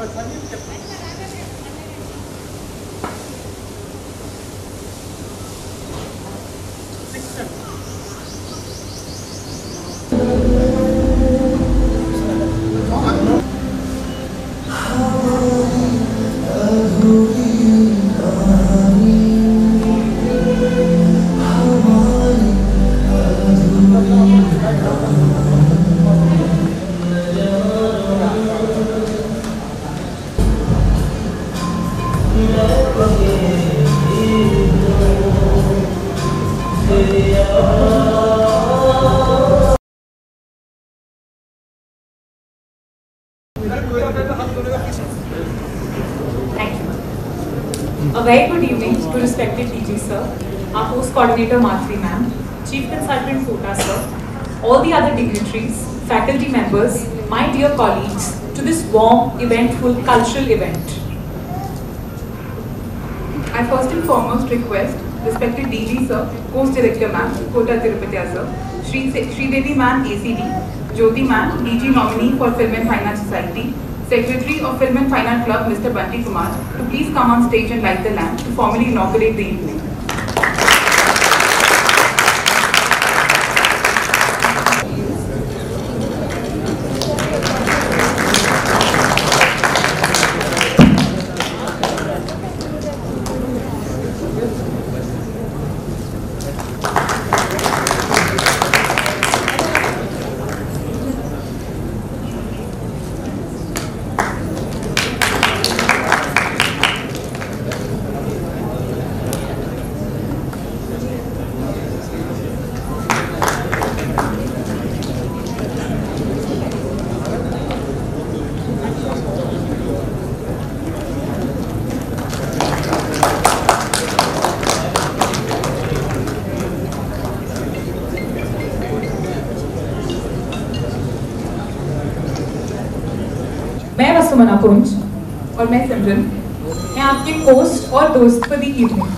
Thank you. A very good evening to respected DG sir, our host coordinator Martri ma'am, Chief Consultant Kota sir, all the other dignitaries, faculty members, my dear colleagues, to this warm, eventful, cultural event. I first and foremost request respected DG sir, Course Director ma'am, Kota Tirupati sir, Sridevi ma'am ACD, Jyoti ma'am DG nominee for Film and Finance Society, Secretary of Film and Finance Club Mr. Banti Kumar, to please come on stage and light the lamp to formally inaugurate the evening. मैं वसुमना कुंज और मैं सिमरन, मैं आपके host और दोस्त for the evening.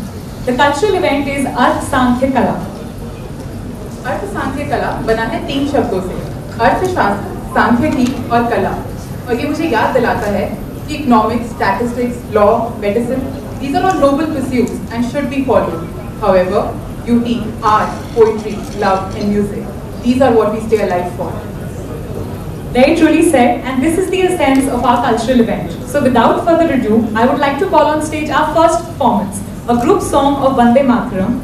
The cultural event is Arth Sankhya Kala. Arth Sankhya कला बना है 3 शब्दों से, अर्थशास्त्र, सांख्यिकी और कला. और ये मुझे याद दिलाता है कि economics, statistics, law, medicine, these are all noble pursuits and should be followed. However, beauty, art, poetry, love and music, these are what we stay alive for. Very truly said, and this is the essence of our cultural event. So without further ado, I would like to call on stage our first performance, a group song of Vande Mataram,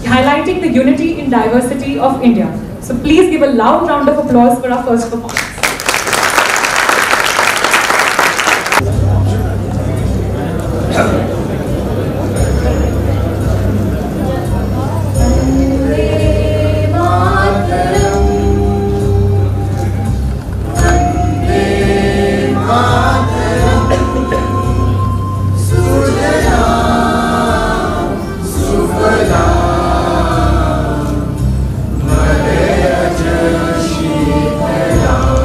highlighting the unity in diversity of India. So please give a loud round of applause for our first performance. Sheetla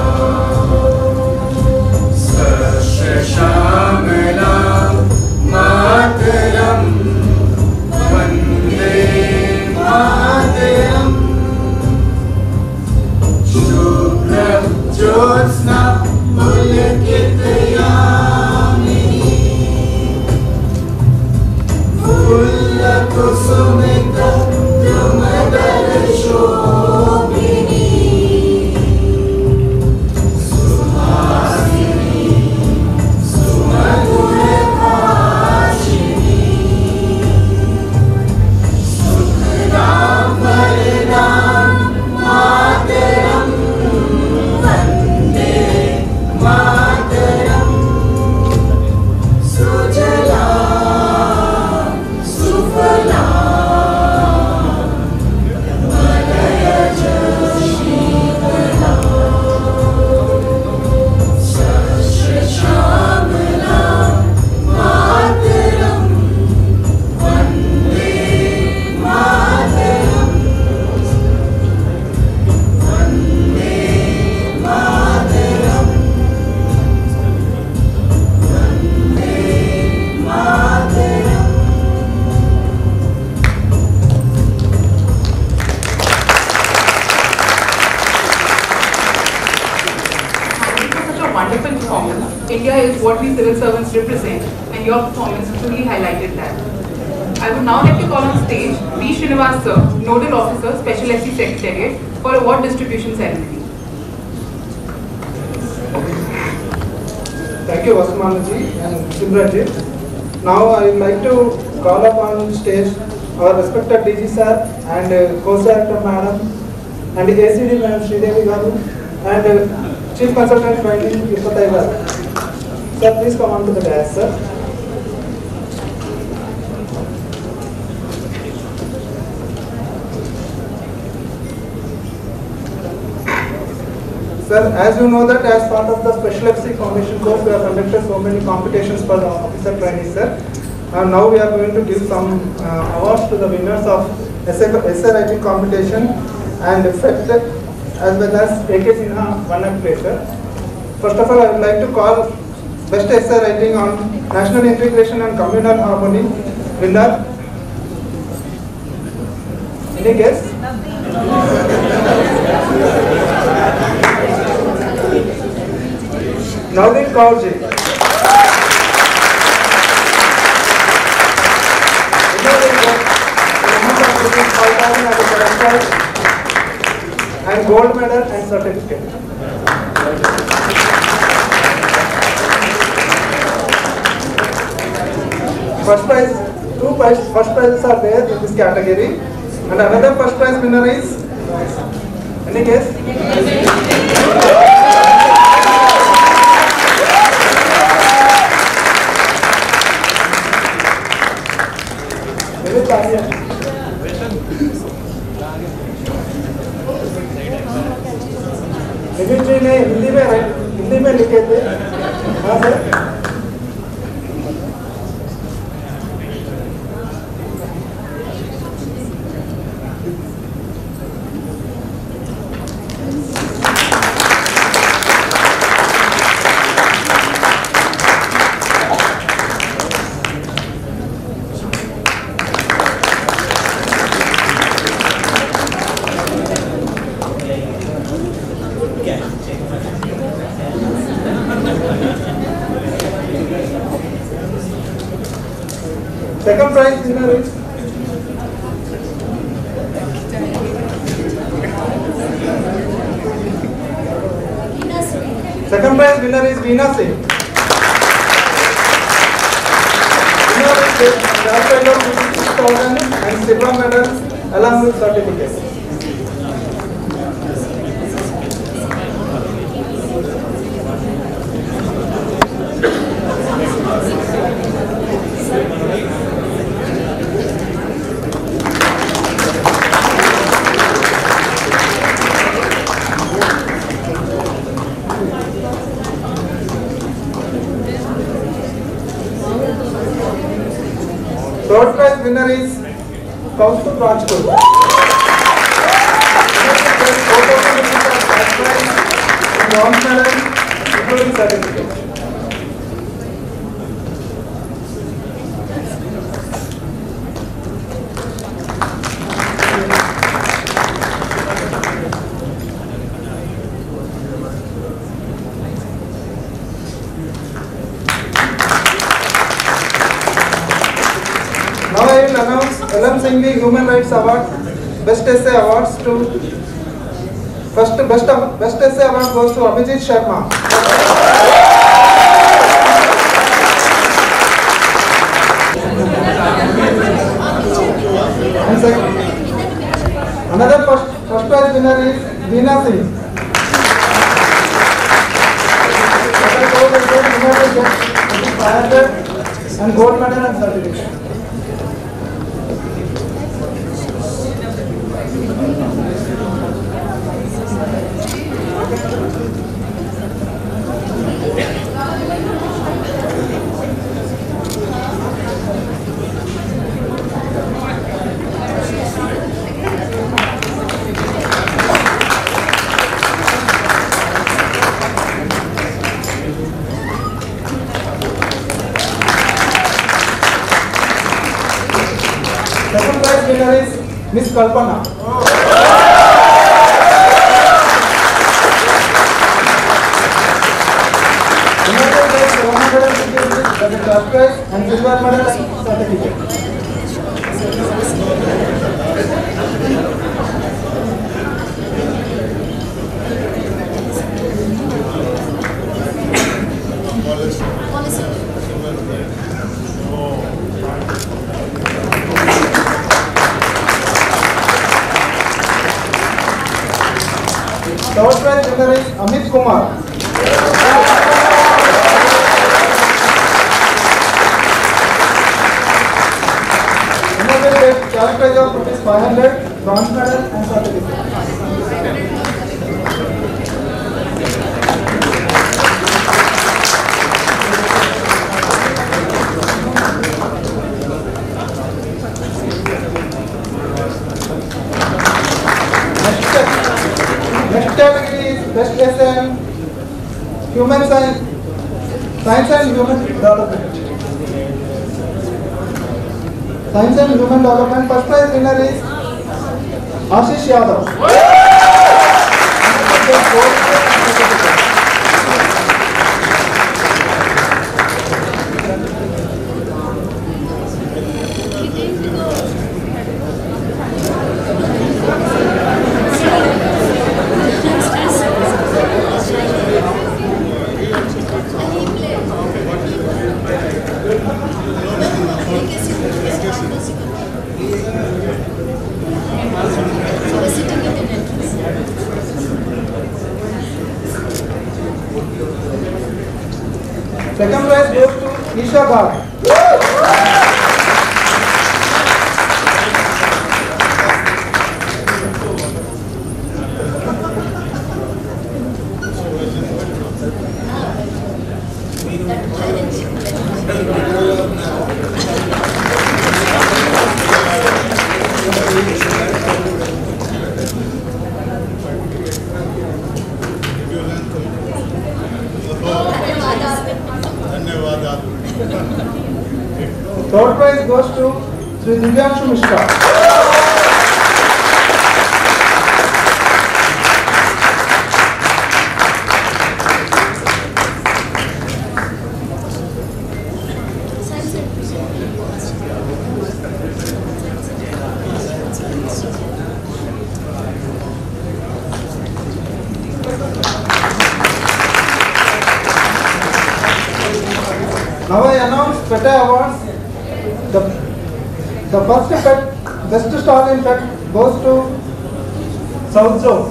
wonderful performance. India is what we civil servants represent, and your performance truly highlighted that. I would now like to call on stage B. Srinivas Sir, Nodal Officer, Special SC Secretariat, for award distribution ceremony. Thank you, Vasumanaji and Simranji. Now I would like to call upon stage our respected DG sir and co-director madam and ACD madam Sridevi Garu and Chief Consultant Training Yupatai Garu. Sir, please come on to the dais, sir. Sir, as you know that as part of the Special FC Foundation course, we have conducted so many competitions for the officer trainees, sir. Now we are going to give some awards to the winners of essay writing competition and FET as well as AK Sinha 1 place, sir. First of all, I would like to call Best Essay Writing on National Integration and Communal Harmony winner. Any guess? Naveen Kaurji. And gold medal and certificate. First prize, two first prizes are there in this category, and another first prize winner is. Any guess? Military ने हिंदी में लिखे थे। हाँ sir. Second prize winner is Veena Singh. Winner is Grand Prize of 56,000 and silver medal along with certificate. Third prize winner is Kaustubh Rajput. Bronze medal, including certificate. Now I will announce LM Singhvi Human Rights Award, Best Essay Awards to Best Essay Award goes to Abhijit Sharma. Another first prize winner is Veena Singh. And gold medal and certificate. Second prize winner is Miss Kalpana. 250 rupees as a cash prize and silver medal and certificate. Third prize winner is Amit Kumar. Winner will get cash prize of ₹500, bronze medal and certificate. Next category is Best SM, Human Science and Human Development. Science and Human Development. First prize winner is Ashish Yadav. Second prize goes to Isha Bhatt. Third prize goes to Sri Divyanshu Mishra. Now I announce PETA Awards. The first best stall in PET goes to South Zone.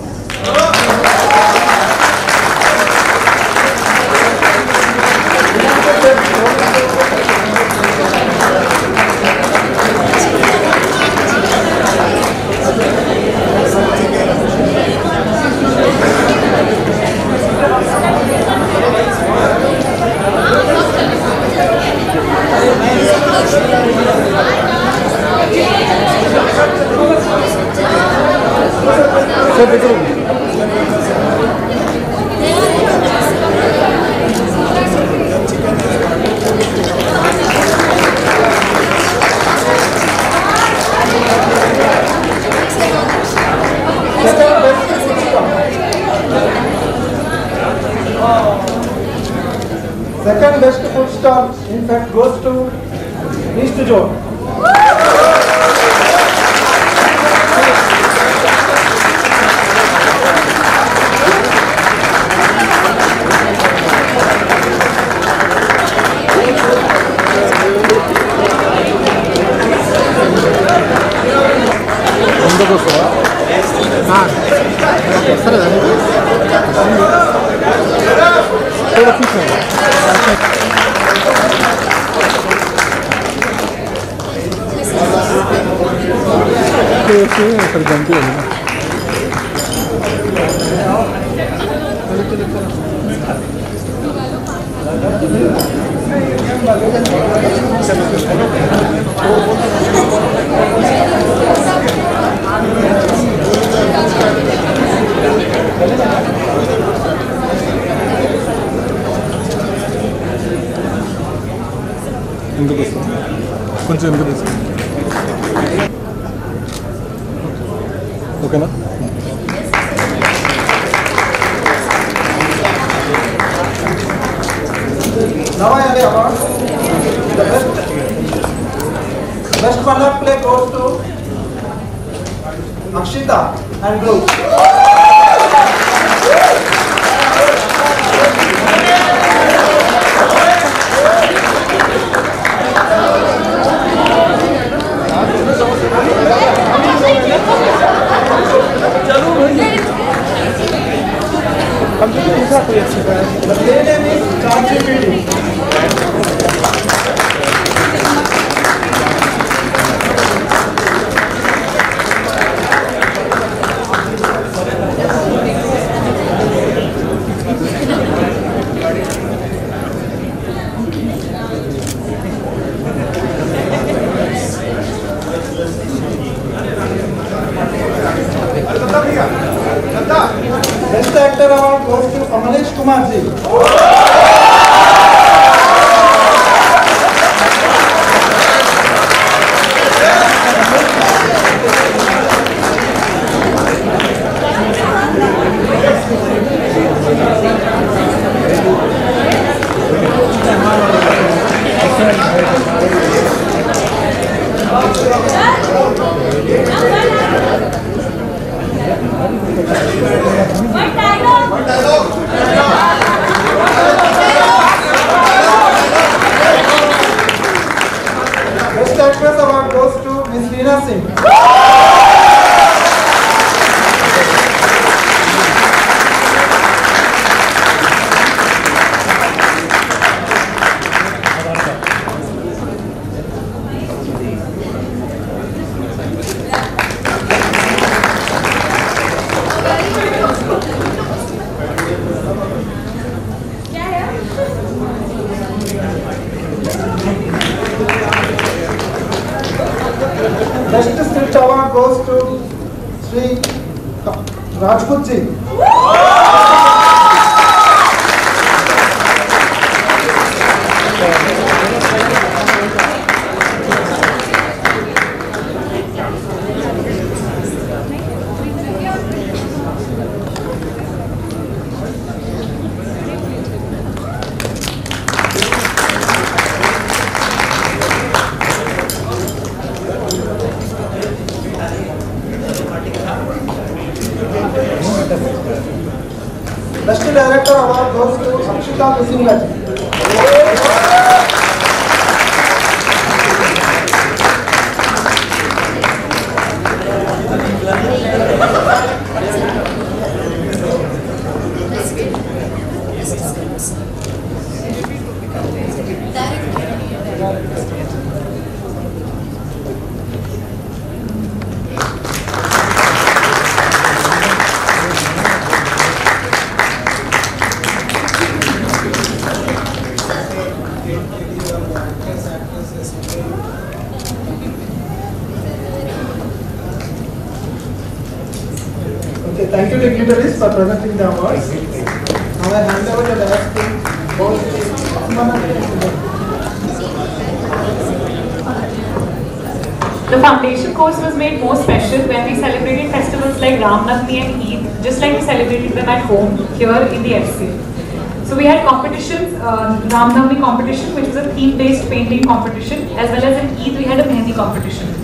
Second best food stall in fact goes to East Zone. కొంచెం ఓకేనా? Now I award. The best one-up play goes to Akshita and group. The play name is ChatGPT. Best actor award goes to Amalesh Kumar ji. Best actress award goes to Miss Veena Singh. Best script award goes to Sri Rajput ji. Best director award goes to Akshita Kusingla ji. Okay, thank you dignitaries for presenting the awards. Now I hand over the desk to both The foundation course was made more special when we celebrated festivals like Ram Navami and Eid, just like we celebrated them at home here in the FC. So we had competitions, Ram Navami competition, which is a theme-based painting competition, as well as in Eid we had a Mehndi competition.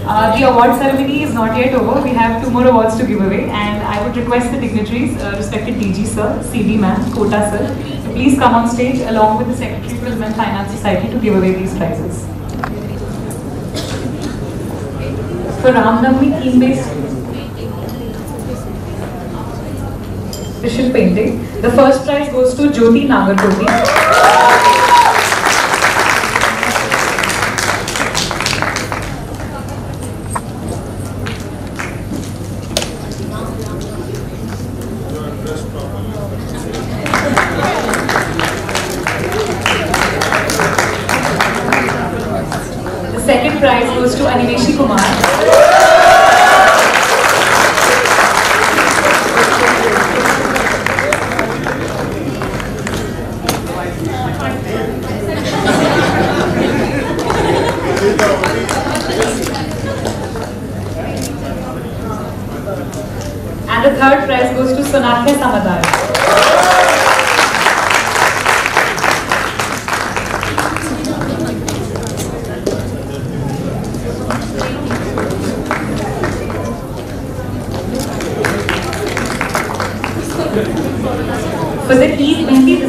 The award ceremony is not yet over. We have 2 more awards to give away, and I would request the dignitaries, respected DG sir, CD ma'am, Kota sir, to please come on stage along with the Secretary for Women Finance Society to give away these prizes. For Ram Navami theme-based official painting, the first prize goes to Jyoti Nagarkoti. The second prize goes to Animeshi Kumar. And the third prize goes to Sonakya Samadar.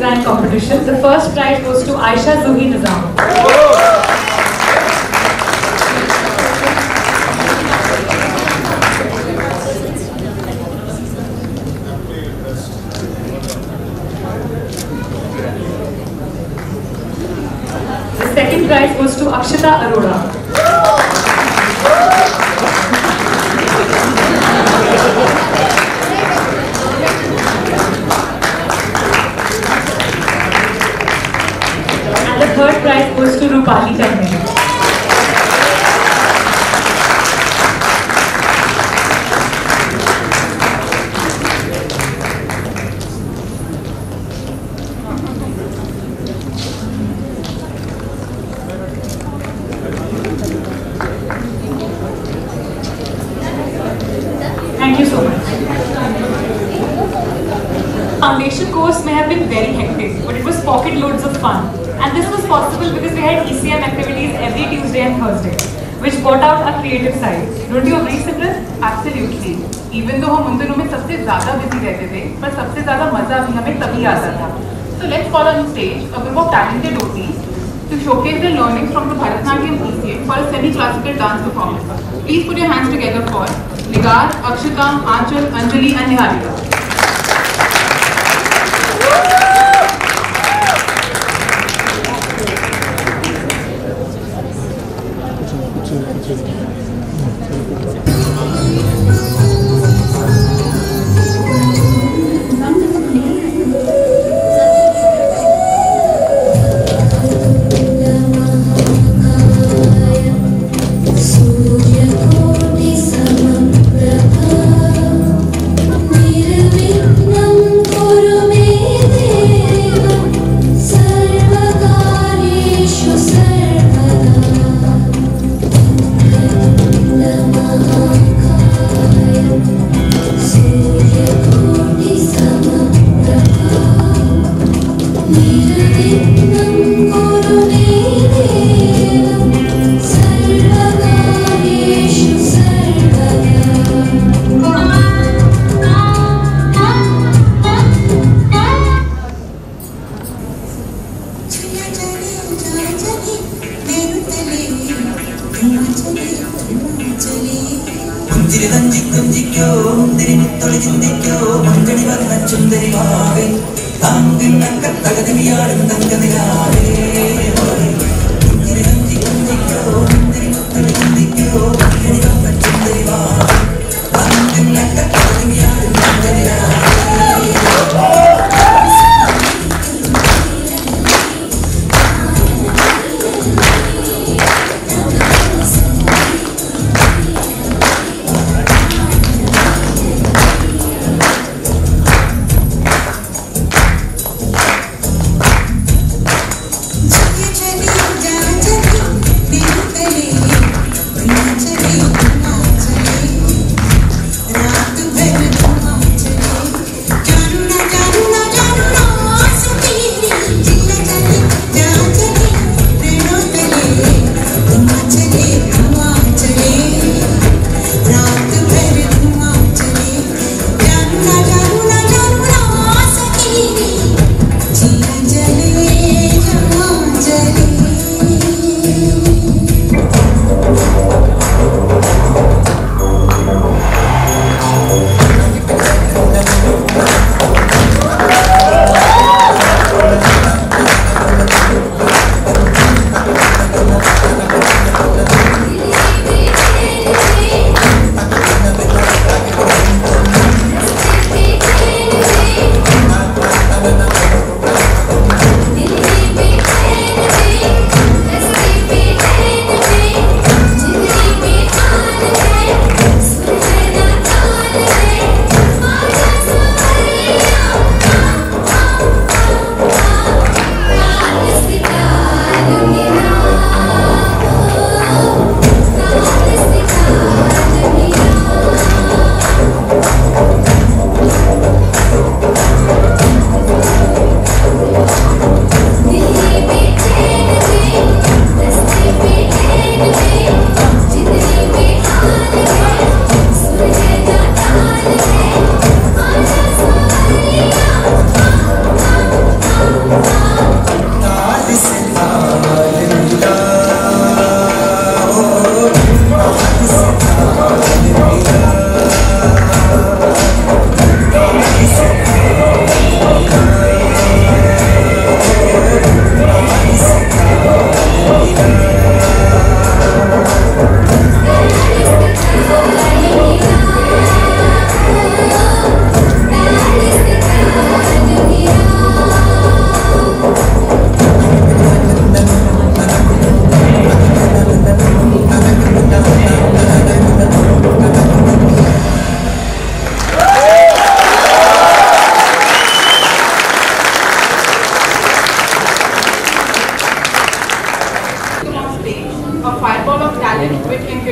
Design Competition. The first prize goes to Aisha Zuhi Nizam. The second prize goes to Akshita Arora. And the third prize goes to Rupali Tanmay. Thank you so much. Foundation course may have been very hectic, but it was pocket loads of fun. And this was possible because we had ECM activities every Tuesday and Thursday, which brought out our creative side. Don't you agree, Simran? Absolutely. Even though हम उन दिनों में सबसे ज़्यादा busy रहते थे, पर सबसे ज़्यादा मज़ा भी हमें तभी आता था. So let's call on stage a group of talented OTs to showcase their learnings from the Bharatanatyam ECM for a semi-classical dance performance. Please put your hands together for Nigar, Akshita, Aanchal, Anjali and Niharika.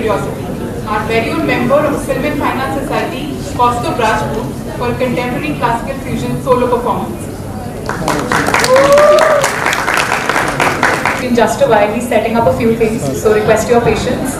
curiosity. Our very own member of the Film and Fine Arts Society, Kaustubh Rajput, for a contemporary classical fusion solo performance. In just a while, he's setting up a few things, so request your patience.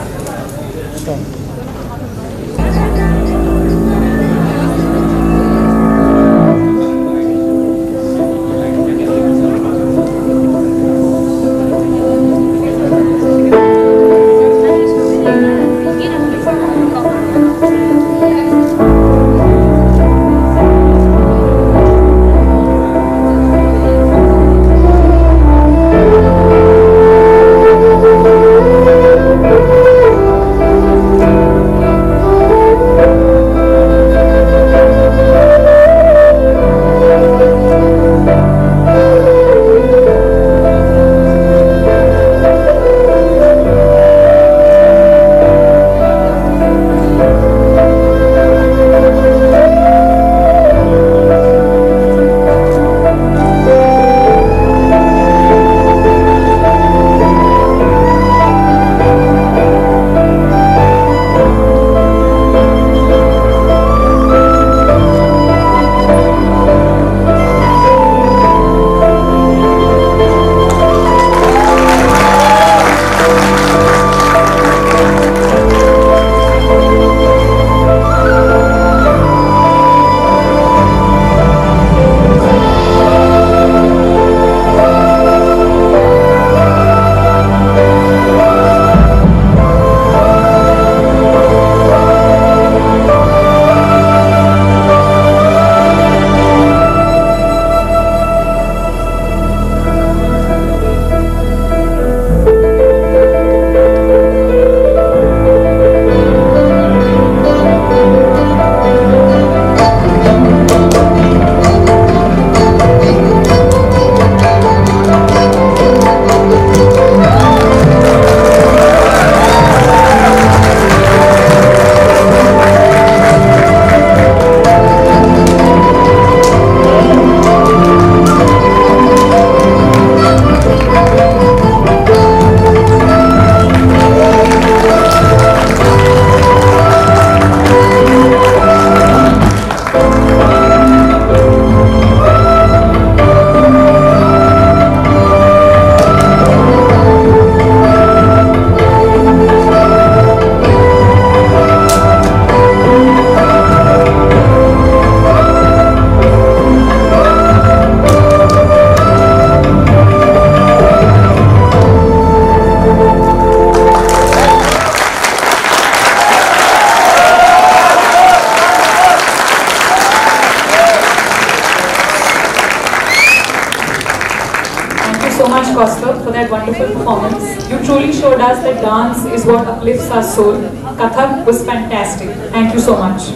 Kaustubh, for that wonderful performance. You truly showed us that dance is what uplifts our soul. Kathak was fantastic. Thank you so much.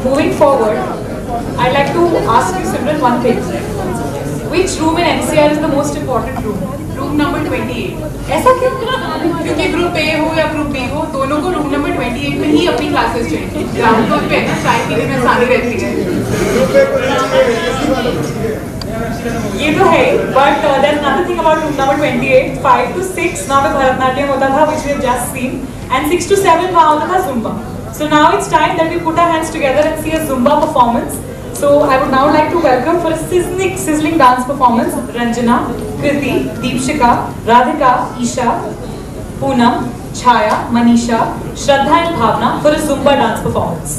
Moving forward, I'd like to ask you, Simran, one thing. Which room in NCR is the most important room? Room number 28. ऐसा क्यों? क्योंकि group A हो या group B हो, दोनों को room number 28 में ही अपनी क्लासेस चाहिए। ग्राउंड फ्लोर पे ना चाय पीने में आसानी रहती है। ये तो है, but there's another thing about room number 28. 5 to 6 वहाँ पे भरतनाट्यम होता था, which we have just seen, and 6 to 7 वहाँ होता था Zumba. So now it's time that we put our hands together and see a Zumba performance. So I would now like to welcome for a sizzling dance performance Ranjana, Kriti, Deepshika, Radhika, Isha, Poonam, Chaya, Manisha, Shraddha and Bhavna for a Zumba dance performance.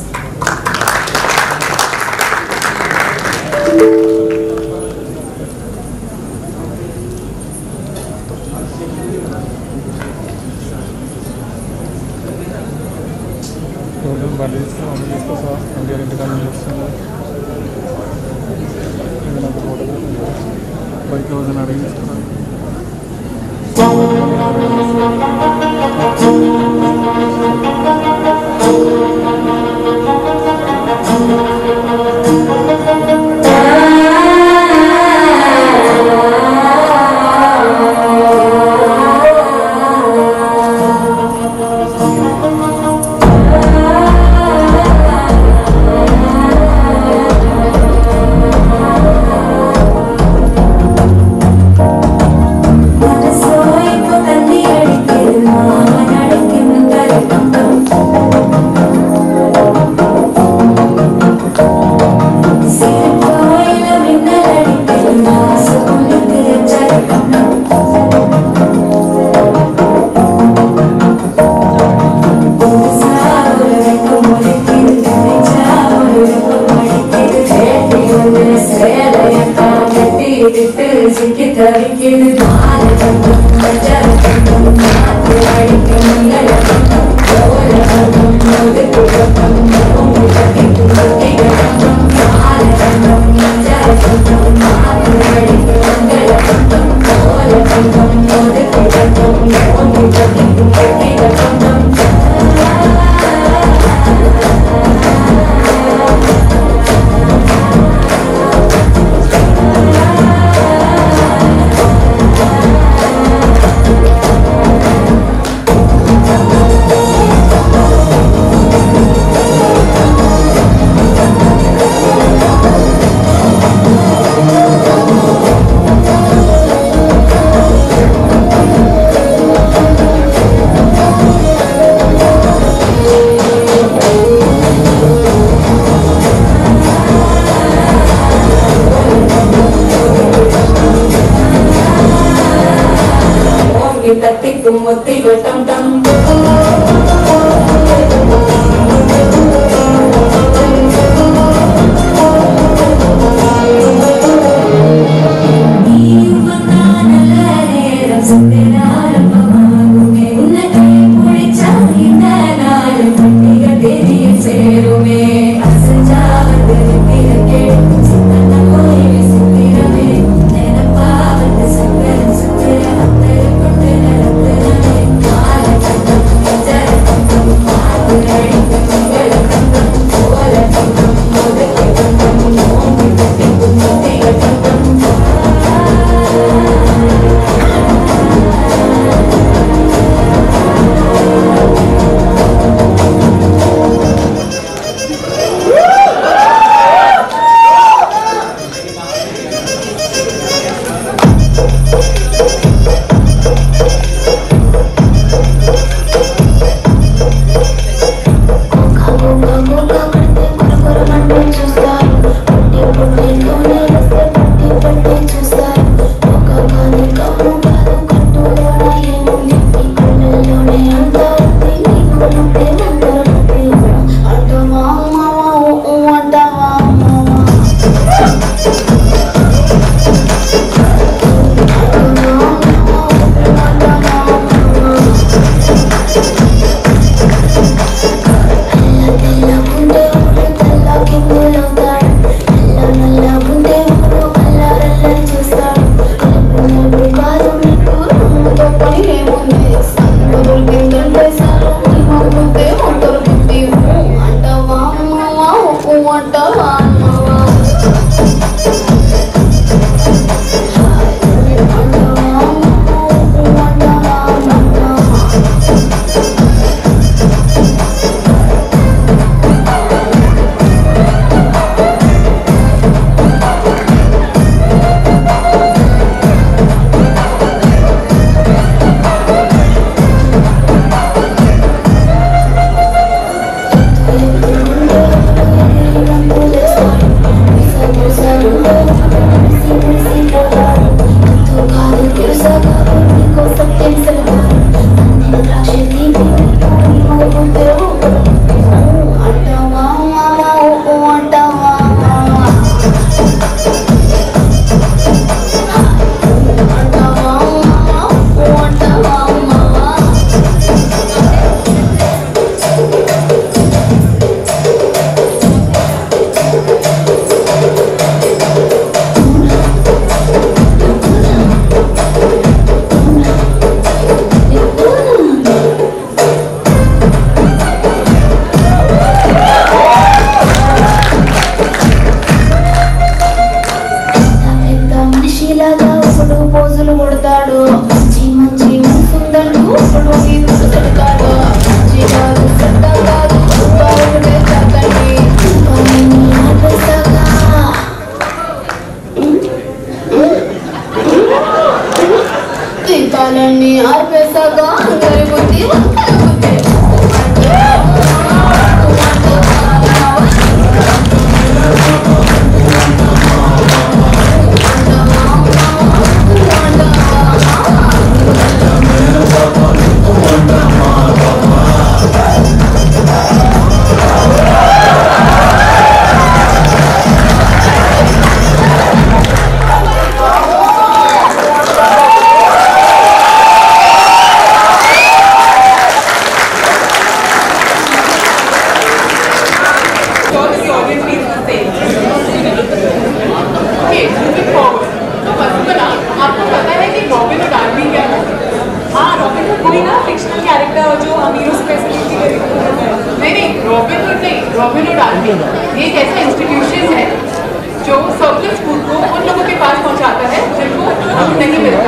Soy tu candidato,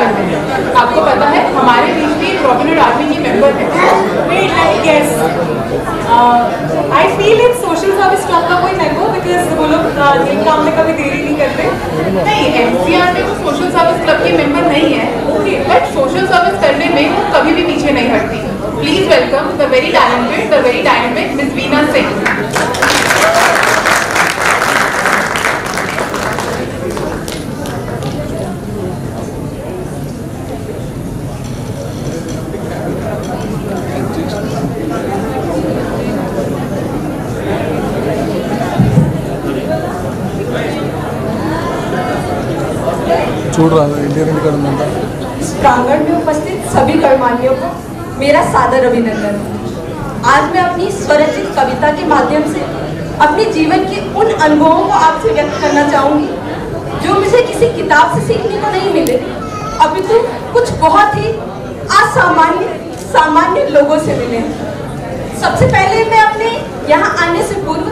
जानते हैं। आपको पता है हमारे बीच में Robin Hood army के member हैं। Wait, let me guess. I feel it's social service club का कोई member because वो लोग एक काम में कभी देरी नहीं करते। नहीं, NCR में तो सोशल सर्विस क्लब के मेंबर नहीं है, बट सोशल सर्विस करने में वो कभी भी पीछे नहीं हटती। Please welcome the very dynamic miss Veena Singh. इस प्रांगण में उपस्थित सभी गणमान्यों को मेरा सादर अभिनंदन। आज मैं अपनी स्वरचित कविता के माध्यम से अपने जीवन के उन अनुभवों को आपसे व्यक्त करना चाहूंगी जो मुझे किसी किताब से सीखने को नहीं मिले, अपितु कुछ बहुत ही सामान्य लोगों से मिले। सबसे पहले मैं अपने यहाँ आने से पूर्व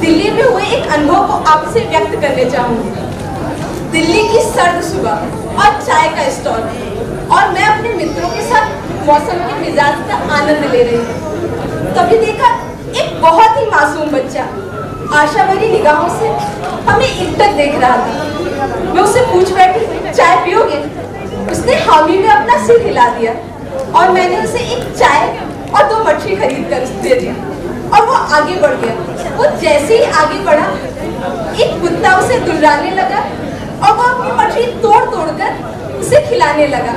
दिल्ली में हुए एक अनुभव को आपसे व्यक्त करने चाहूंगी। दिल्ली की सर्द सुबह और चाय का स्टॉल, और मैं अपने मित्रों के साथ मौसम के मिजाज का आनंद ले रही हूँ। तभी देखा एक बहुत ही मासूम बच्चा आशा भरी निगाहों से हमें एकटक देख रहा था। मैं उससे पूछ बैठी, चाय पियोगे? उसने हामी में अपना सिर हिला दिया और मैंने उसे एक चाय और 2 मछली खरीद कर दे दी और वो आगे बढ़ गया। वो जैसे ही आगे बढ़ा, एक कुत्ता उसे दुर्राने लगा और वो अपनी मछली तोड़ कर उसे खिलाने लगा।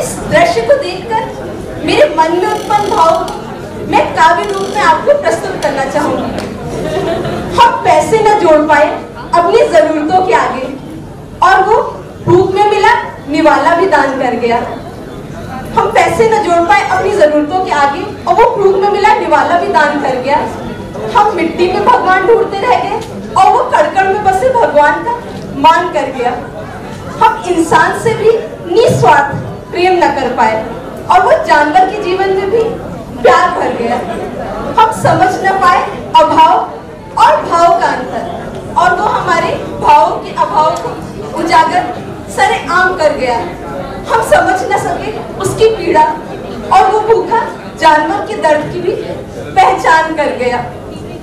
इस दृश्य को देखकर मेरे मन में उत्पन्न भाव मैं काव्य रूप में आपको प्रस्तुत करना चाहूंगी। हम पैसे न जोड़ पाए अपनी जरूरतों के आगे, और वो भूख में मिला निवाला भी दान कर गया। हम पैसे न जोड़ पाए अपनी जरूरतों के आगे, और वो भूख में मिला निवाला भी दान कर गया। हम मिट्टी में भगवान ढूंढते रह गए और वो कड़कड़ में बसे भगवान का मान कर गया। हम इंसान से भी निस्वार्थ प्रेम न कर पाए और वो जानवर के जीवन में भी प्यार भर गया। हम समझ न पाए अभाव और भाव का अंतर, और वो हमारे भावों के अभाव को उजागर सरेआम कर गया। हम समझ न सके उसकी पीड़ा, और वो भूखा जानवर के दर्द की भी पहचान कर गया।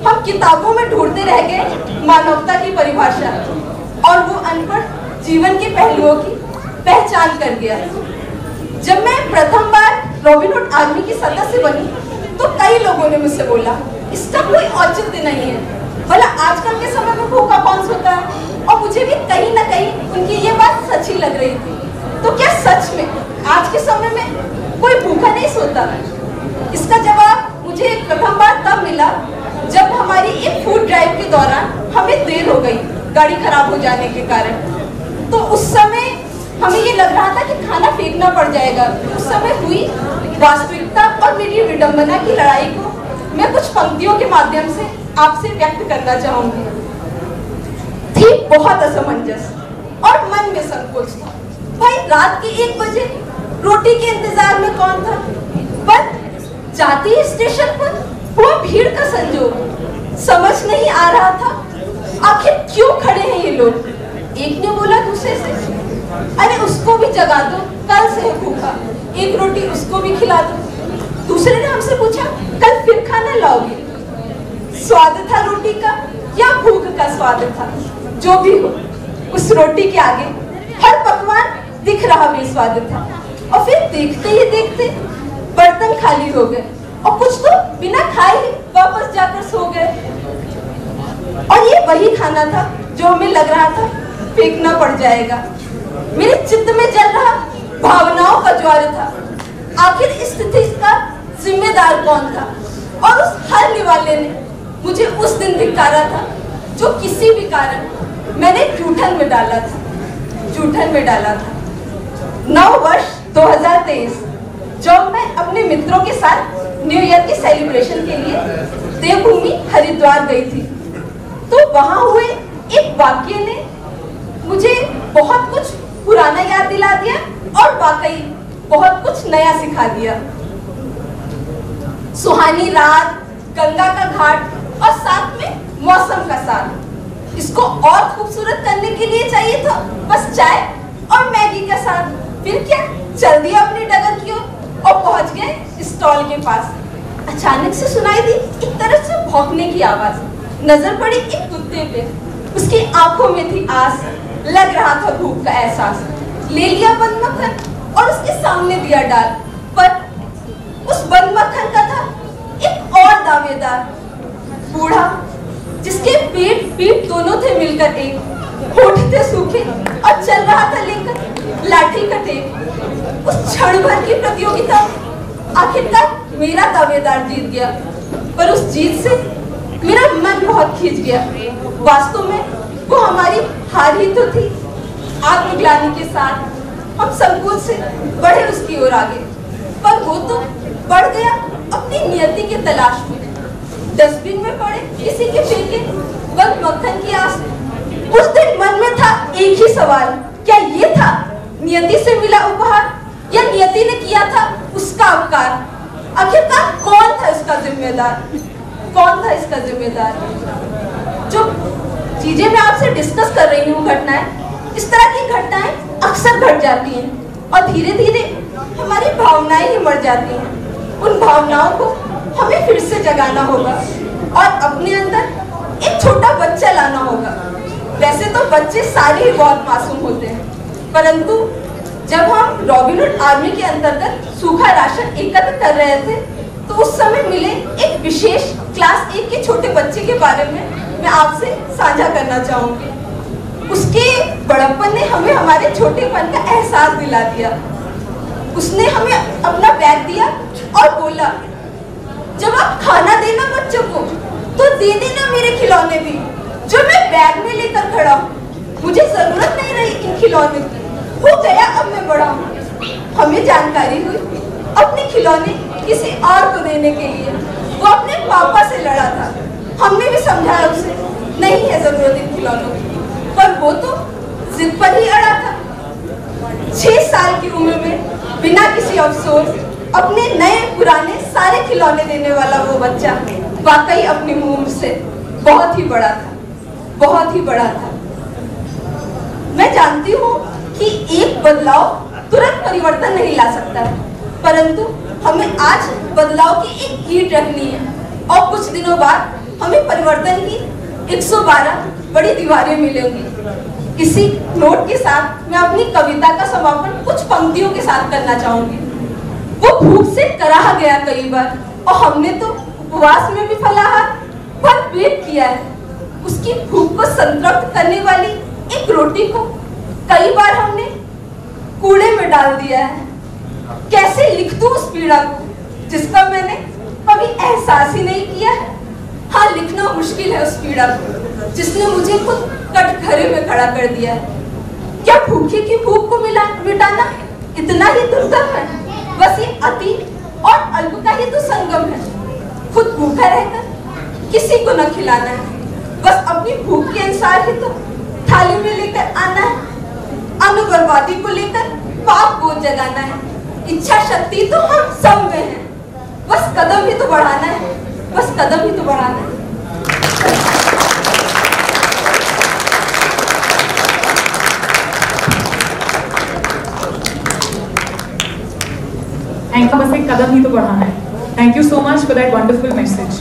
हम किताबों में ढूंढते रह गए मानवता की परिभाषा, और वो अनपढ़ जीवन के पहलुओं की पहचान कर गया। जब मैं प्रथम बार रॉबिनहुड आर्मी की सदस्य बनी तो कई लोगों ने मुझसे बोला, इसका कोई औचित्य नहीं है, भला आजकल के समय में भूखा कौन सोता है। और मुझे भी कहीं ना कहीं उनकी ये बात सच ही लग रही थी। तो क्या सच में आज के समय में कोई भूखा नहीं सोता? इसका जवाब मुझे प्रथम बार तब मिला जब हमारी एक फूड ड्राइव के दौरान हमें देर हो गई गाड़ी खराब हो जाने के कारण। तो उस समय हमें ये लग रहा था कि खाना फेंकना पड़ जाएगा। उस समय हुई वास्तविकता और मेरी विडंबना की लड़ाई को मैं कुछ पंक्तियों के माध्यम से आपसे व्यक्त करना चाहूंगी। थी बहुत असमंजस और मन में संकोच था। भाई रात के 1 बजे रोटी के इंतजार में कौन था? पर जाते ही स्टेशन पर हुआ भीड़ का संजोग। समझ नहीं आ रहा था आखिर क्यों खड़े हैं ये लोग। एक ने बोला दूसरे से, अरे उसको भी जगा दो, कल से है भूखा, 1 रोटी उसको भी खिला दो। दूसरे ने हमसे पूछा, कल फिर खाना लाओगे? स्वाद था रोटी का या भूख का स्वाद था? जो भी हो, उस रोटी के आगे हर पकवान दिख रहा बेस्वाद था। और फिर देखते ही देखते बर्तन खाली हो गए और कुछ तो बिना खाए ही वापस जाकर सो गए। और ये वही खाना था जो हमें लग रहा था फेंकना पड़ जाएगा। मेरे चित्त में जल रहा भावनाओं का ज्वार था। आखिर इस स्थिति का जिम्मेदार कौन था? और उस हर निवाले ने मुझे उस दिन धिक्कारा था जो किसी भी कारण मैंने जूठन में डाला था। 9 वर्ष 2023 जब मैं अपने मित्रों के साथ न्यू ईयर के सेलिब्रेशन के लिए देवभूमि हरिद्वार गई थी, तो वहां हुए एक वाक्य ने मुझे बहुत कुछ पुराना याद दिला दिया और वाकई बहुत कुछ नया सिखा दिया। सुहानी रात, गंगा का घाट और साथ में मौसम का साथ। इसको और खूबसूरत करने के लिए चाहिए था बस चाय और मैगी का साथ। फिर क्या, चल दिया अपनी डगर की ओर और पहुंच गए स्टॉल के पास। अचानक से सुनाई दी एक तरफ से भौंकने की आवाज। नजर पड़ी एक कुत्ते पे, उसकी आंखों में थी आस, लग रहा था भूख का एहसास। ले लिया बंद मक्खन और उसके सामने दिया डाल, पर उस बंद मक्खन का था एक और दावेदार बूढ़ा, जिसके पेट पीठ दोनों थे मिलकर एक, होठ थे सूखे और चल रहा था लेकर लाठी का टेक। उस क्षण भर की प्रतियोगिता आखिरकार मेरा दावेदार जीत गया, पर उस जीत से मेरा मन बहुत खींच गया। वास्तव में वो हमारी हार ही तो थी। आत्मग्लानि के साथ हम संकोच से बढ़े उसकी ओर आगे, पर वो तो बढ़ गया अपनी नियति की तलाश में। डस्टबिन में पड़े किसी के फेंके बंद मक्खन की आस। उस दिन मन में था एक ही सवाल, क्या ये था नियति से मिला उपहार या नियति ने किया था उसका उपकार? आखिरकार कौन था इसका जिम्मेदार? कौन था इसका जिम्मेदार? जो चीजें मैं आपसे डिस्कस कर रही हूँ, घटनाएं, इस तरह की घटनाएं अक्सर घट जाती हैं और धीरे धीरे हमारी भावनाएं ही मर जाती हैं। उन भावनाओं को हमें फिर से जगाना होगा और अपने अंदर एक छोटा बच्चा लाना होगा। वैसे तो बच्चे सारे ही बहुत मासूम होते हैं, परंतु जब हम रॉबिन हुड आर्मी के अंतर्गत सूखा राशन एकत्र कर रहे थे, तो उस समय मिले एक विशेष क्लास 1 के छोटे बच्चे के बारे में मैं आपसे साझा करना चाहूंगी। उसके बड़प्पन ने हमें हमारे छोटेपन का एहसास दिला दिया। उसने हमें अपना बैग दिया और बोला, जब आप खाना देना बच्चों को तो दे देना मेरे खिलौने भी, जो मैं बैग में लेकर खड़ा हूँ। मुझे जरूरत नहीं रही इन खिलौने की, हो गया अब मैं बड़ा हूँ। हमें जानकारी हुई अपने खिलौने किसी और को देने के लिए वो अपने पापा से लड़ा था। हमने भी समझाया उसे नहीं है जरूरत इन खिलौनों की, पर वो तो जिद पर ही अड़ा था। 6 साल की उम्र में बिना किसी अफसोस अपने नए पुराने सारे खिलौने देने वाला वो बच्चा वाकई अपनी उम्र से बहुत ही बड़ा था, बहुत ही बड़ा था। मैं जानती हूँ कि एक बदलाव तुरंत परिवर्तन नहीं ला सकता, परंतु हमें आज बदलाव की एक ईंट रखनी है और कुछ दिनों बाद हमें परिवर्तन की 112 बड़ी दीवारें मिलेंगी। इसी नोट के साथ मैं अपनी कविता का समापन कुछ पंक्तियों के साथ करना चाहूंगी। वो भूख से कराह गया कई बार और हमने तो उपवास में भी फलाहार भर पेट किया है। उसकी भूख को संतृप्त करने वाली एक रोटी को कई बार हमने कूड़े में डाल दिया है। कैसे लिख दूं उस पीड़ा को जिसका मैंने कभी एहसास ही नहीं किया है। हाँ, लिखना मुश्किल है उस पीड़ा को जिसने मुझे खुद कटघरे में खड़ा कर दिया है। क्या भूखे की भूख को मिटाना इतना ही दुर्लभ है? बस ये अति और अल्प का ही तो संगम है। खुद भूखा रहकर किसी को न खिलाना है, बस अपनी भूख के अनुसार ही तो थाली में लेकर आना है। अन्न बर्बादी को लेकर पाप बोझ जगाना है। इच्छा शक्ति तो हम सब में है, बस कदम ही तो बढ़ाना है, बस कदम ही तो बढ़ाना है। बस एक कदम ही तो बढ़ाना है। Thank you so much for that wonderful message.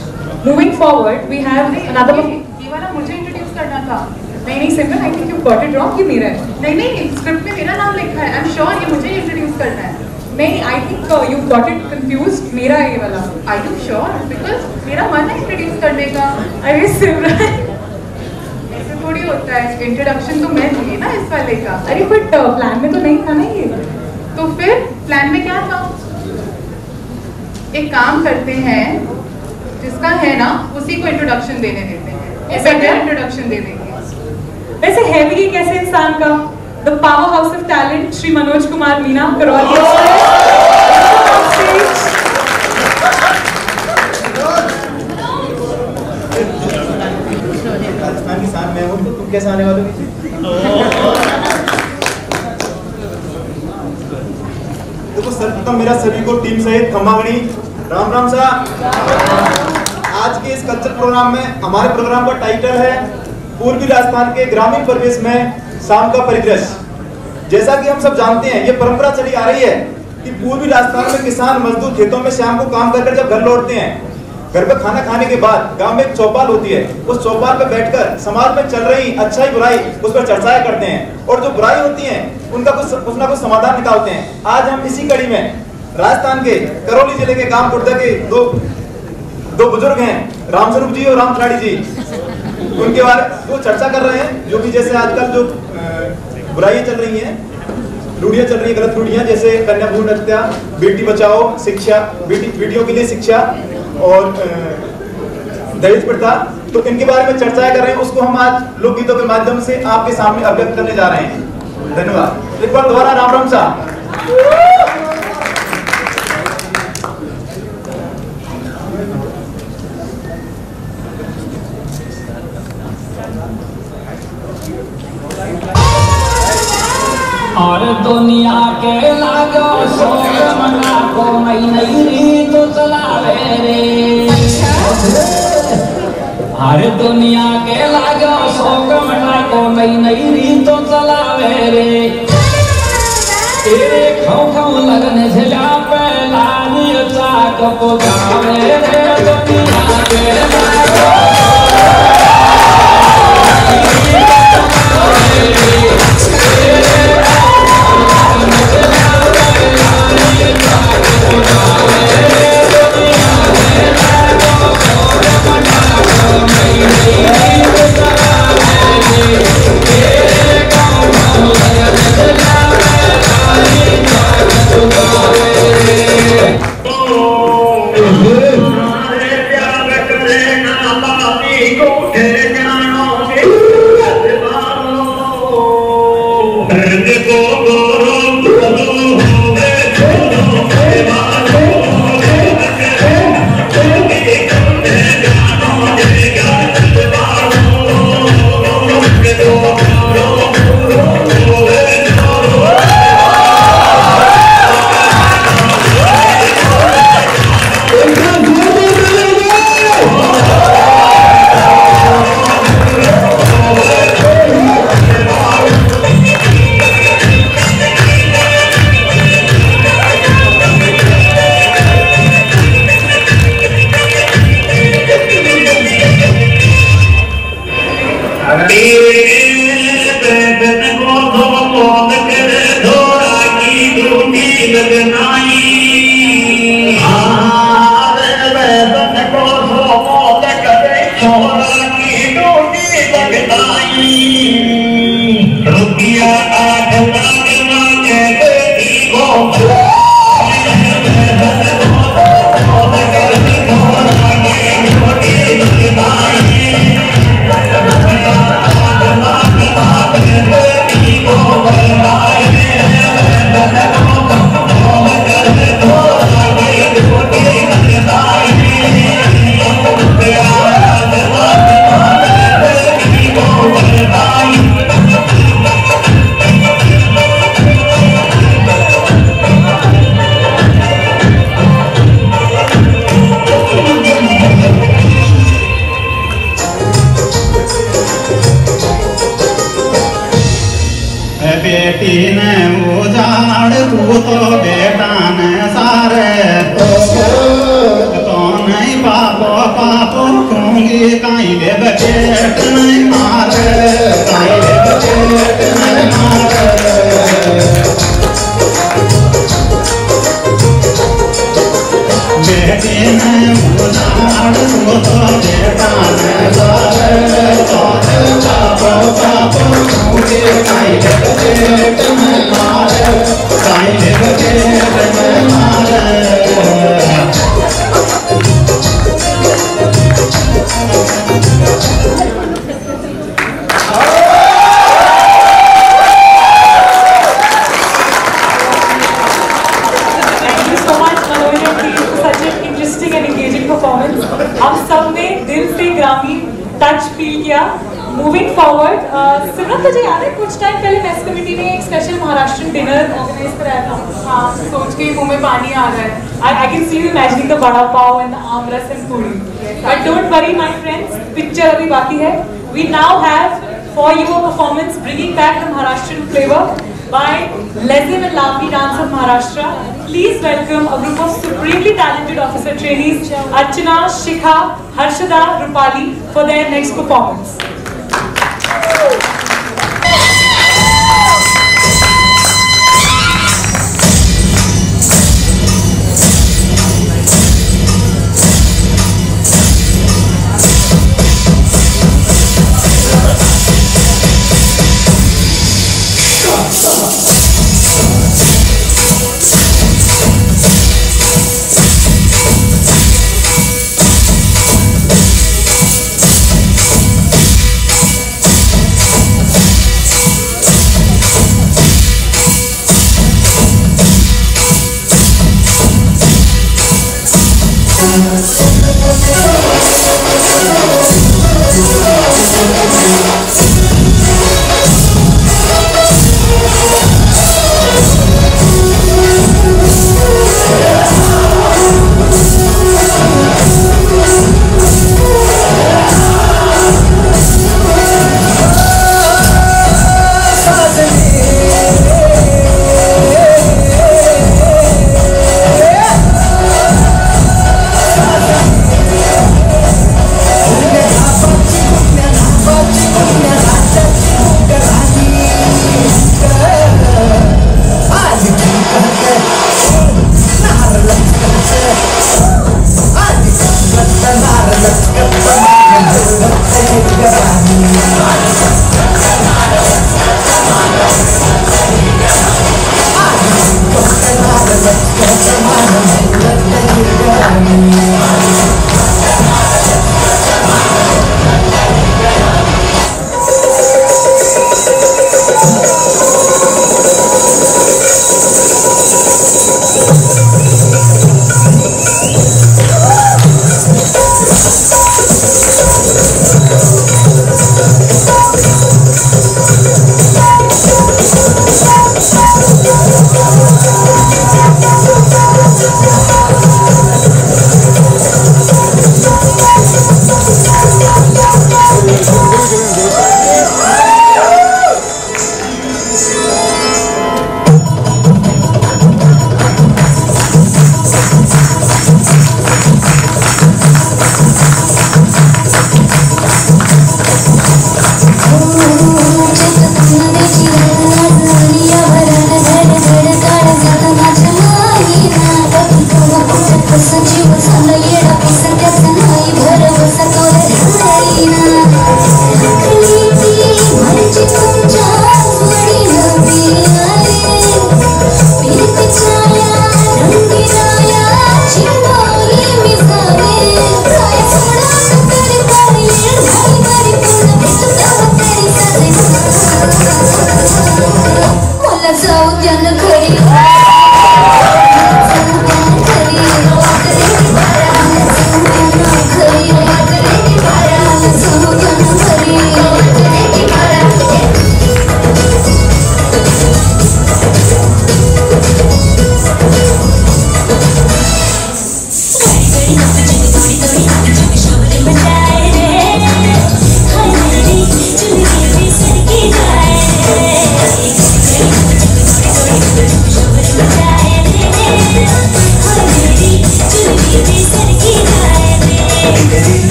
Moving forward, we have another. ये वाला मुझे इंट्रोड्यूस करना था। नहीं सिमरन, I think you got it wrong. ये मेरा है। नहीं, स्क्रिप्ट में मेरा नाम लिखा है। I'm sure ये मुझे इंट्रोड्यूस करना है। नहीं, I think you got it confused. मेरा है ये वाला। Are you sure? Because मेरा मन है इंट्रोड्यूस करने का। अरे सिमरन, ऐसे थोड़ी होता है। इंट्रोडक्शन तो मैं दूंगी ना इस वाले का। अरे बट प्लान में तो नहीं था ना ये। तो फिर प्लान में क्या था? एक काम करते हैं, जिसका है ना उसी को इंट्रोडक्शन देने देते हैं। ऐसा क्या? इंट्रोडक्शन दे देंगे। वैसे है भी ये कैसे इंसान का? The power house of talent Shri Manoj Kumar Meena Karauli. Rajasthan की शान मैं हूँ, तो तुम कैसे आने वाले हो? देखो सर्वप्रथम मेरा सभी को टीम सहित खम्मागणी राम राम सा। आज के इस कल्चर प्रोग्राम में हमारे प्रोग्राम का टाइटल है पूर्वी राजस्थान के ग्रामीण परिवेश में शाम का परिदृश्य। जैसा कि हम सब जानते हैं, ये परंपरा चली आ रही है कि पूर्वी राजस्थान में किसान मजदूर खेतों में शाम को काम कर जब घर लौटते हैं, घर पे खाना खाने के बाद गांव में एक चौपाल होती है, उस चौपाल पे बैठकर समाज में चल रही अच्छाई बुराई उस पर चर्चाएं करते हैं और जो बुराई होती है उनका कुछ ना कुछ समाधान निकालते हैं। आज हम इसी कड़ी में राजस्थान के करौली जिले के गांव कुर्दा के दो बुजुर्ग हैं, रामस्वरूप जी और राम खिलाड़ी जी, उनके बारे में वो चर्चा कर रहे हैं। जो भी जैसे आजकल जो बुराइयां चल रही हैं, रूढ़ियां चल रही हैं, गलत रूढ़ियां, जैसे कन्या भ्रूण हत्या, बेटी बचाओ, शिक्षा, बेटियों के लिए शिक्षा और दहेज प्रथा, तो इनके बारे में चर्चाएं कर रहे हैं। उसको हम आज लोकगीतों के माध्यम से आपके सामने अवगत करने जा रहे हैं। धन्यवाद। एक बार दोबारा राम राम साहब। और दुनिया के लागो शोक मना को नई नई रीत चलावे रे। हर दुनिया के लागो शोक मना को नई नई रीत चलावे रे। तेरे खाऊ लगन से जा पे लाली चाक को गावे रे। दुनिया के लागो मूविंग फॉरवर्ड, सिमरन तुझे याद है कुछ टाइम पहले मेस कमेटी ने एक स्पेशल महाराष्ट्र डिनर ऑर्गेनाइज कराया था? हाँ, सोच के मुंह में पानी आ रहा है। I can see you imagining the vada pav and the amras and puri. But don't worry, my friends, picture abhi baki hai. We now have for you a performance bringing back the Maharashtrian flavor. by Lezim and Lavani Dance of Maharashtra. Please welcome a group of supremely talented officer trainees, Archana, Shikha, Harshada, Rupali, for their next performance.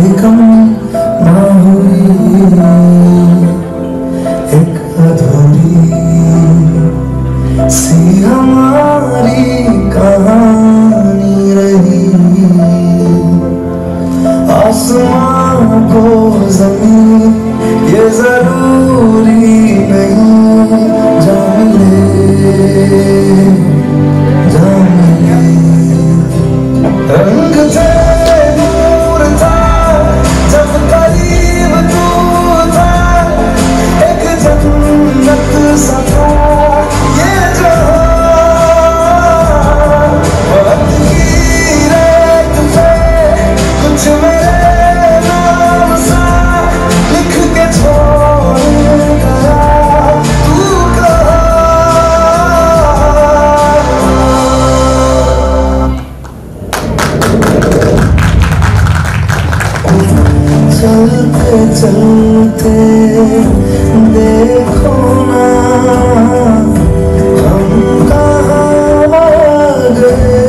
भी कम ना हुई, एक अधूरी सी हमारी कहानी रही। आसमां को ज़मीन ये जरूरी नहीं, जान ले रंग थे नूर था जब करीब तू था, एक जन्नत सा था ये जहां। वक्त की रेत पे कुछ मेरे नाम सा लिख के छोड़ गया तू कहाँ। चलते चलते देखो ना हम कहाँ आ गए।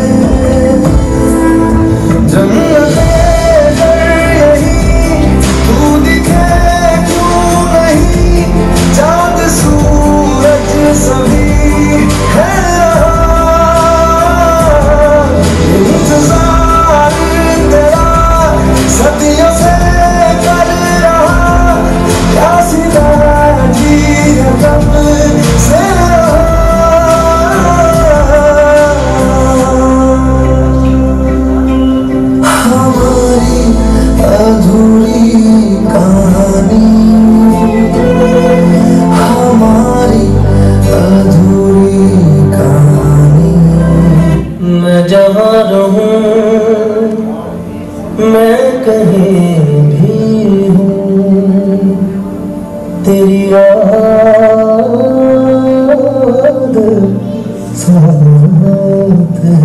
जन्नतें यही तू दिखे क्यों नहीं, चाँद सूरज सभी है यहाँ। इंतजार तेरा सदियों से कर रहा, प्यासीदा जी है कब से हमारी अधूरी कहानी, हमारी अधूरी कहानी। मैं जहाँ रहूं मैं कहीं भी हूँ, तेरी याद साथ है।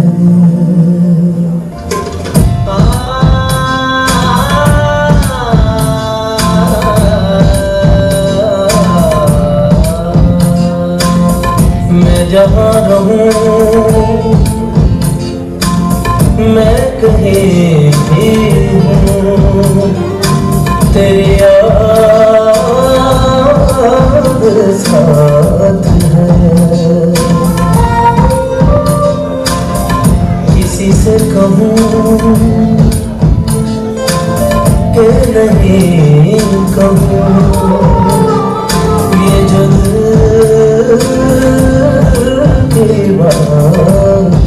मैं जहाँ रहूं मैं कहीं भी हूँ, तेरी याद साथ है। किसी से कहूँ कि नहीं कहूँ, ये जो दिल की बात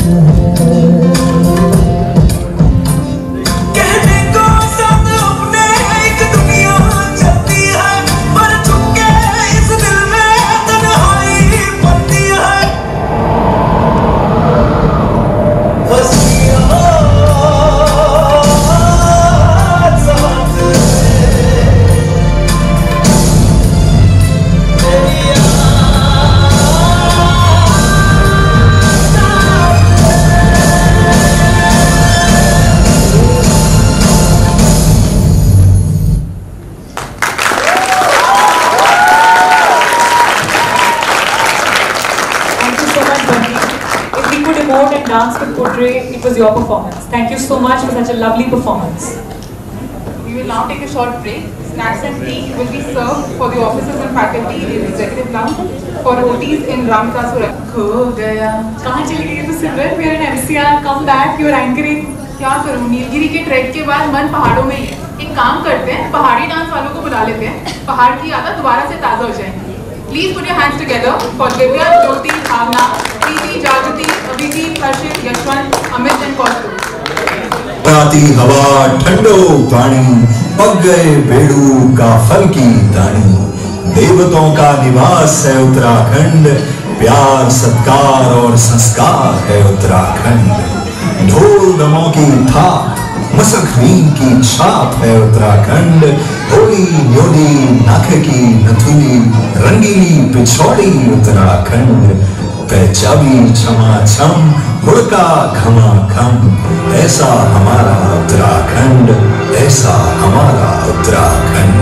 है। Dance could portray, it was your performance. Thank you so much for such a lovely performance. We will now take a short break. Snacks and tea will be served for the officers and faculty in executive lounge. For OTs in Ramkasura. खो गया कहाँ चली गई तू सिमरन? We are in MCR. Come back. You are anchoring. क्या करूँ, नीलगिरी के track के बाद मन पहाड़ों में ही है। एक काम करते हैं, पहाड़ी डांस वालों को बुला लेते हैं, पहाड़ की आदत दोबारा से ताज़ा हो जाएंगी। Please put your hands together for Divya, Jyoti, Bhavna, Preeti, Jagriti, Abhijit, Harshit, Yashwant, Amit and Kaustubh। आती हवा ठंडो पानी, पक गए बेड़ू का फल की दानी। देवतों का निवास है उत्तराखंड, प्यार सत्कार और संस्कार है उत्तराखंड। ढोल दमों की थाप, मसखरीन की छाप है उत्तराखंड। होली न्योली नाक की नथुली, रंगीली पिछौड़ी उत्तराखंड। पहचावी छमा छम, हुड़का घमा घम, ऐसा हमारा उत्तराखंड, ऐसा हमारा उत्तराखंड।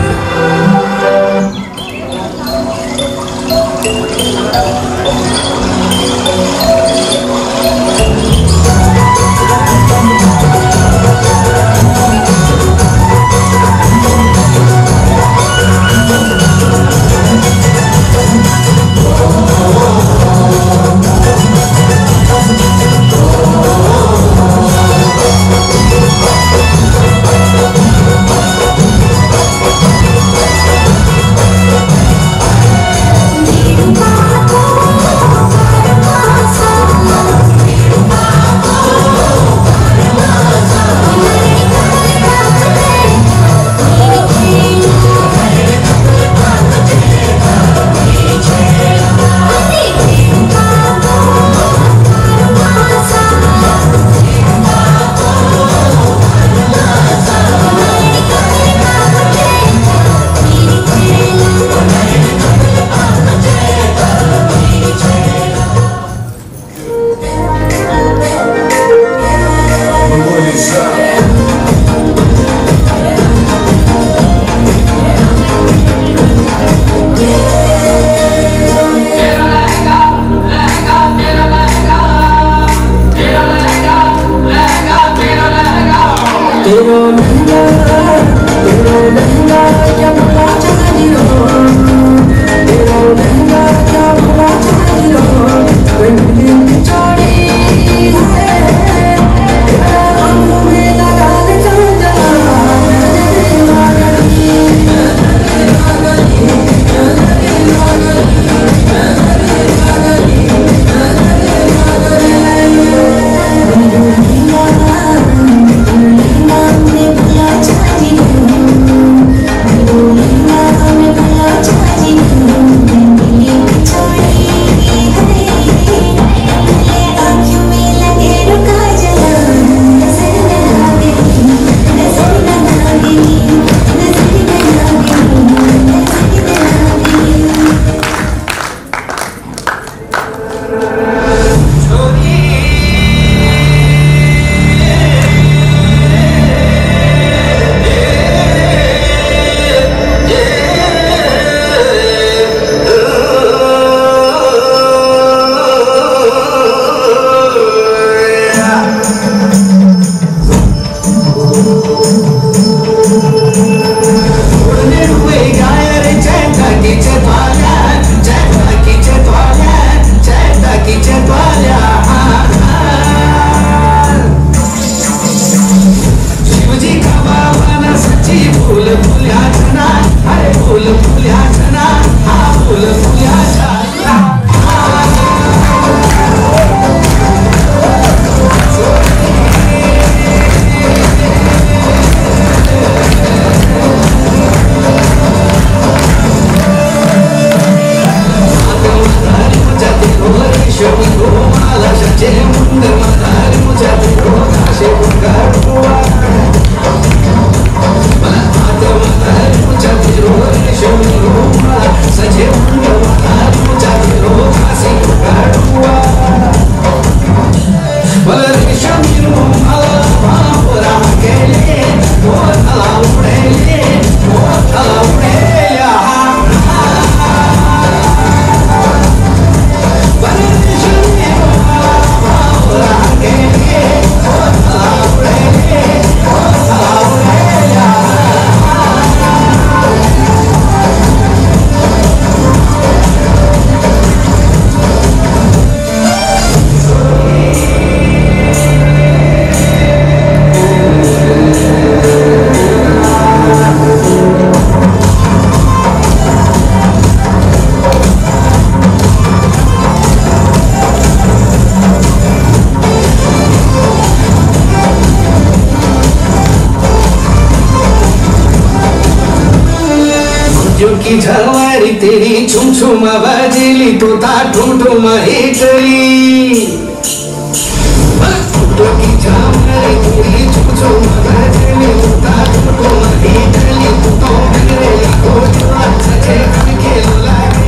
की झलवारी तेरी छुम छुम बजली तो ता ठुम ठुम ही चली फूलों की झलवारी तेरी छुम छुम बजली तो ता ठुम ठुम ही चली तो मेरे को जुआ सजे के लागे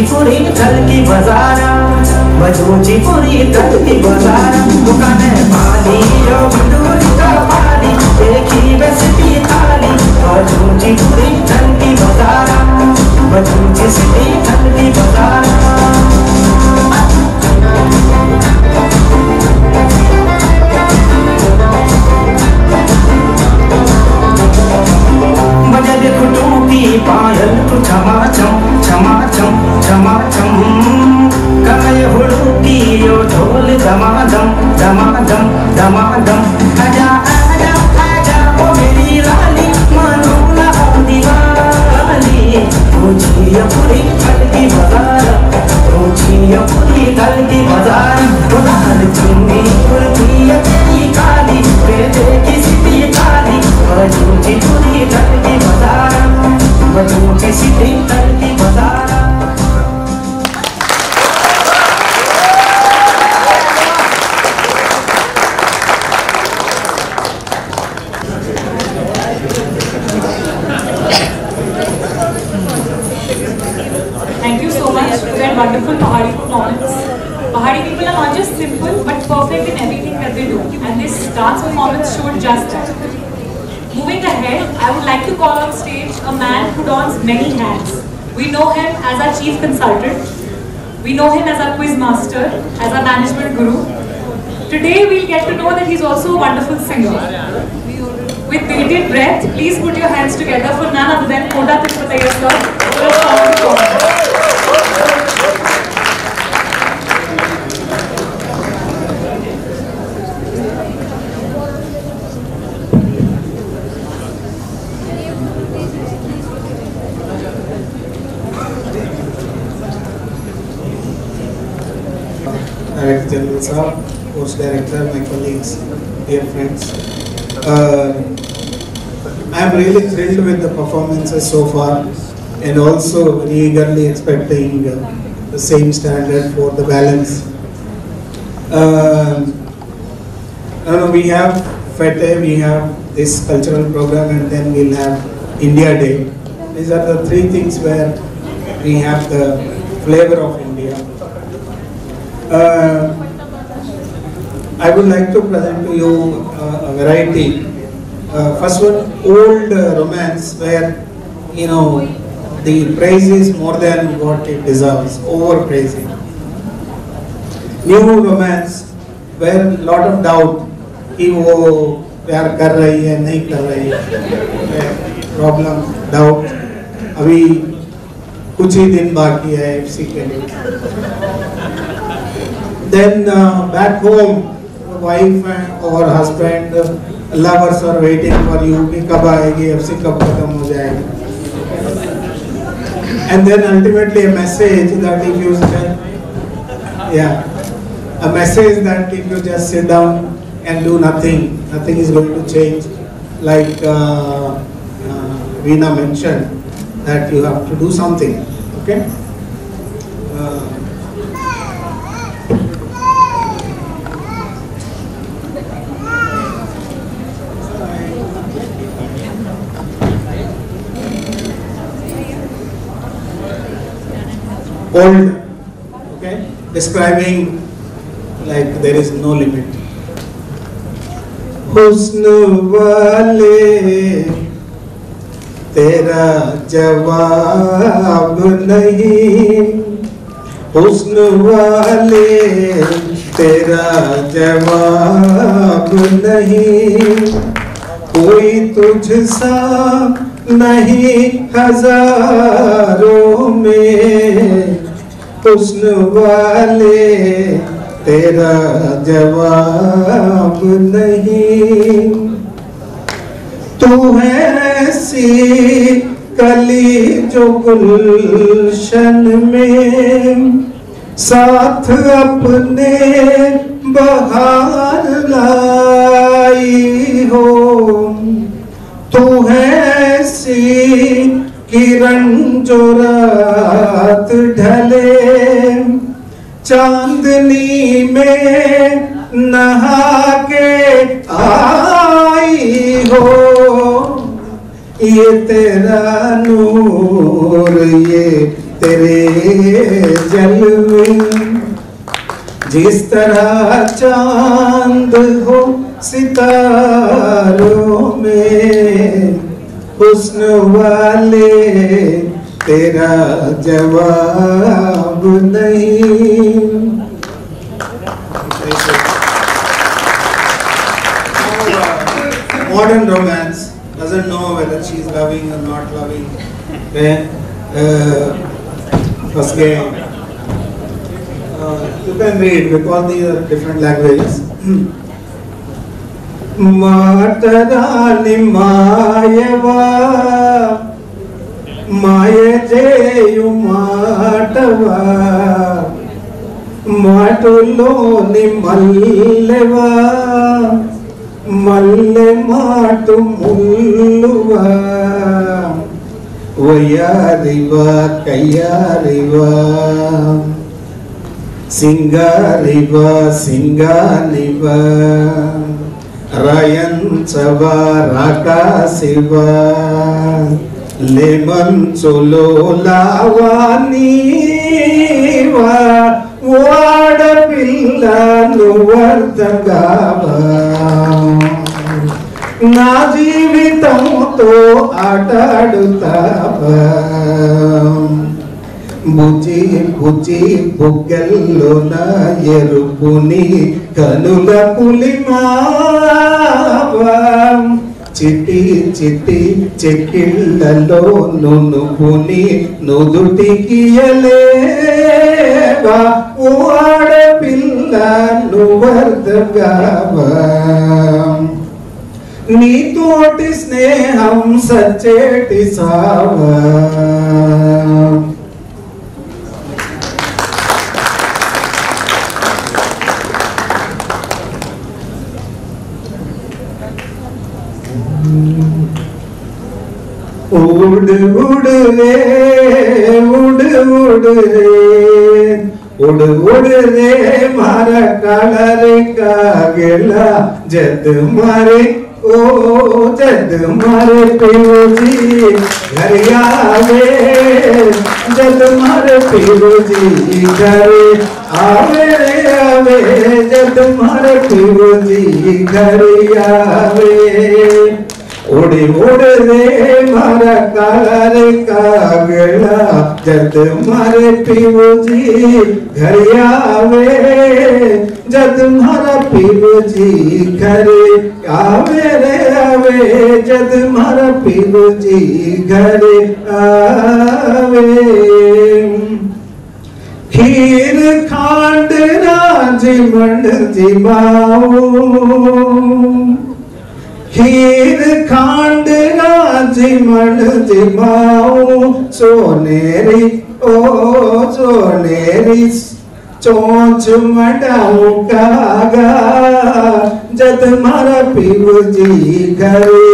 पूरी तल की बाजारा बजूची पूरी तल की बाजारा दुकान है पानी जो बंदूक का पानी देखी बसती थाली बजूची पूरी तल की बाजारा बजूची सिटी तल की बाजारा बजल कुटुम की पायल तू छमा छम छमा छम छमा छम कमय हुड़की यो ढोल दमादम दमादम दमादम आजा आजा आजा ओ मेरी रानी मानो ना दीवानी पूछिए पूरी तल की बाजार पूछिए पूरी तल की बाजार उधार चुन्नी कुर्ती तेरी काली बेटे की सिटी काली बजूची पूरी तल की बाजार बजूची सिटी तल की बाजार Thank you so much for that wonderful Pahari performance. Pahari people are not just simple but perfect in everything that they do, and this dance performance showed just that. Moving ahead, I would like to call on stage a man who dons many hats. We know him as our chief consultant, we know him as our quiz master, as our management guru. Today we'll get to know that he's also a wonderful singer. With bated breath, please put your hands together for none other than Kota Tirupatiyya sir for a strong performance. Director General Sahab, Post Director, my colleagues, dear friends. I am really thrilled with the performances so far and also very eagerly expecting the same standard for the balance. We have FETE, we have this cultural program, and then we'll have India Day. These are the three things where we have the flavor of India. I would like to present to you a variety. First one, old romance where, you know, the praise is more than what it deserves, overpraising. New romance where lot of doubt कि वो प्यार कर रही है नहीं कर रही है, प्रॉब्लम डाउट, अभी कुछ ही दिन बाकी है एफसी के लिए. Then back home, wife or husband, lovers are waiting for you कि कब आएगी एफसी, कब खत्म हो जाएगी. And then ultimately a message that if you a message that if you just sit down and do nothing, nothing is going to change. Like Veena mentioned, that you have to do something. Okay. Old, okay, describing like there is no limit. हुस्न वाले तेरा जवाब नहीं, हुस्न वाले तेरा जवाब नहीं, कोई तुझसा नहीं हजारों में, हुस्न वाले तेरा जवाब नहीं। तू है ऐसी कली जो गुलशन में साथ अपने बहार लाई हो, तू है ऐसी किरण जो रात ढले चांदनी में नहा के आई हो, ये तेरा नूर ये तेरे जलवे, जिस तरह चांद हो सितारों में, हुस्न वाले तेरा जवाब नहीं। Modern romance doesn't know whether she is loving or not loving. First game, you can read because these are different languages. Matarani Mayava Maya Jeyu Matava Matuloni Malleva Malle Matu Mulluva Vayariva Kayariva Singariva Singaniva Rayan Sava Raka Siva Lemon Solo Lavaniva Vada Pilla Nuvardagava Na Jeevitam To Atadutava Buji buji buggallona yerupuni kanula pulimava chiti chiti chekillalo nunupuni nudutikiyaleva oada pilla nuvardagava neetoti sneham sacheti sava. उड़ उड़ रे उड़ उड़ रे उड़ उड़ रे मारा कालर का गेला जद मारे ओ जद मारे पिरोजी घर आवे जद मारे पिरोजी घर आवे रे आवे जद मारे पिरोजी घर आवे उड़ी उड़ रे मारा कालर का गेला जद मारे पिरोजी घर आवे जद मारा पिरोजी घर आवे रे आवे जद मारा पिरोजी घर आवे। खीर खांड राजी मंड जिमाओ खीर खांड राजी मन जिमाओ सोनेरी ओ सोनेरी चोंच मडाऊ कागा जद मारा पिवजी घरे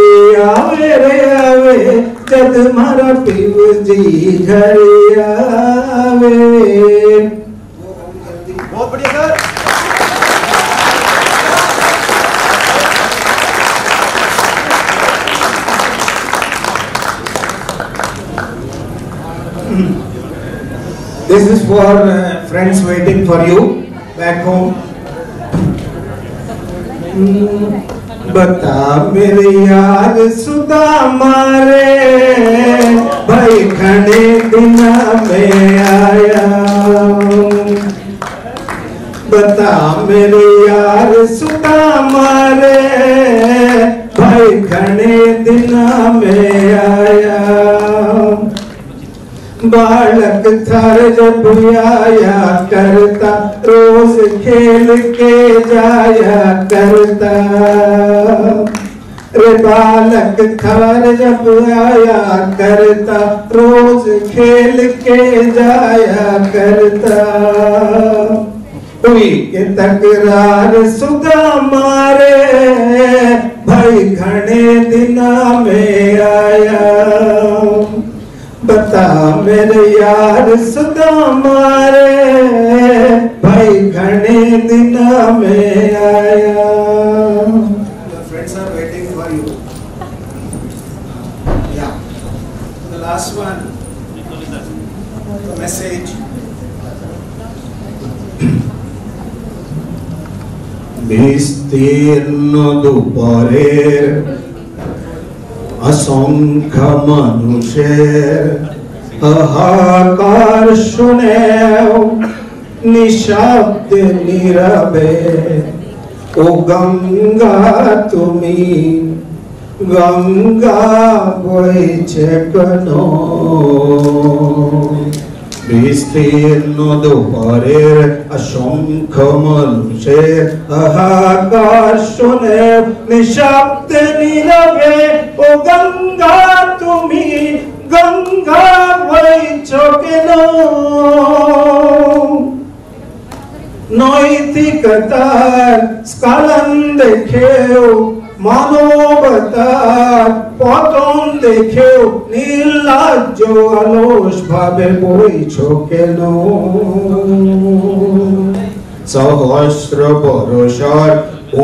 आवे रे आवे जद मारा पिवजी घरे आवे। बहुत बढ़िया sir. This is for friends waiting for you back home. बता मेरे यार सुदा मारे भाई खड़े दिन में आया बता मेरे यार सुदामा रे भाई घने दिन में आया बालक थर जब आया करता रोज खेल के जाया करता रे बालक थर जब आया करता रोज खेल के जाया करता हुई के तकरार सुदामा रे भाई घने दिन में आया बता मेरे यार सुदामा रे भाई घने दिन में आया. Your friends are waiting for you. Yeah. The last one. The message. বিস্তীর্ণ দুপুরের অসংখ্য মানুষের হাহাকার শুনেও নিঃশব্দে নীরবে ও গঙ্গা তুমি গঙ্গা বইছে কেন বিস্তীর্ণ দুপুরের অসংখ্য মানুষের হাহাকার শুনে নিঃশব্দে নীরবে ও গঙ্গা তুমি গঙ্গা বইছো কেন নৈতিকতার স্খলন দেখেও মানবতার পতন দেখেও নির্লজ্জ অলস ভাবে বইছো কেন সহস্র বর্ষর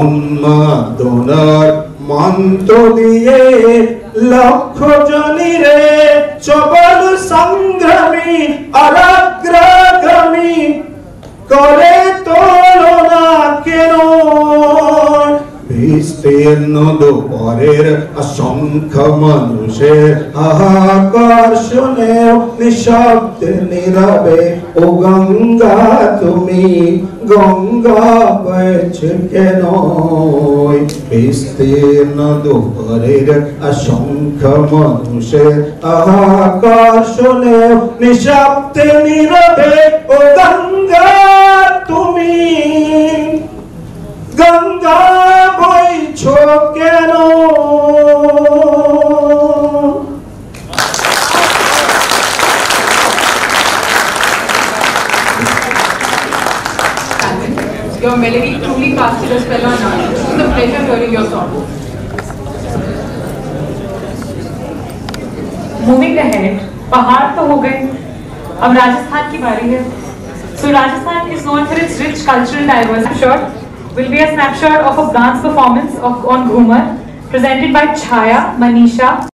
উন্মাদনার মন্ত্র দিয়ে লক্ষ জনিরে সবল সংগ্রামী অগ্রগামী করে তোলো না কেন বিস্তীর্ণ দুপুরের অসংখ্য মানুষের হাহাকার শুনে নিঃশব্দে নীরবে ও গঙ্গা তুমি গঙ্গা বইছে কেন বিস্তীর্ণ দুপুরের অসংখ্য মানুষের হাহাকার শুনে নিঃশব্দে নীরবে ও গঙ্গা তুমি গঙ্গা বইছো কেন Your melody truly casted a spell on us. It was a pleasure hearing your song. Moving ahead, पहाड़ तो हो गए, अब राजस्थान की बारी है. So Rajasthan is known for its rich cultural diversity. Will be a snapshot of a dance performance on Ghumar, presented by Chaya, Manisha.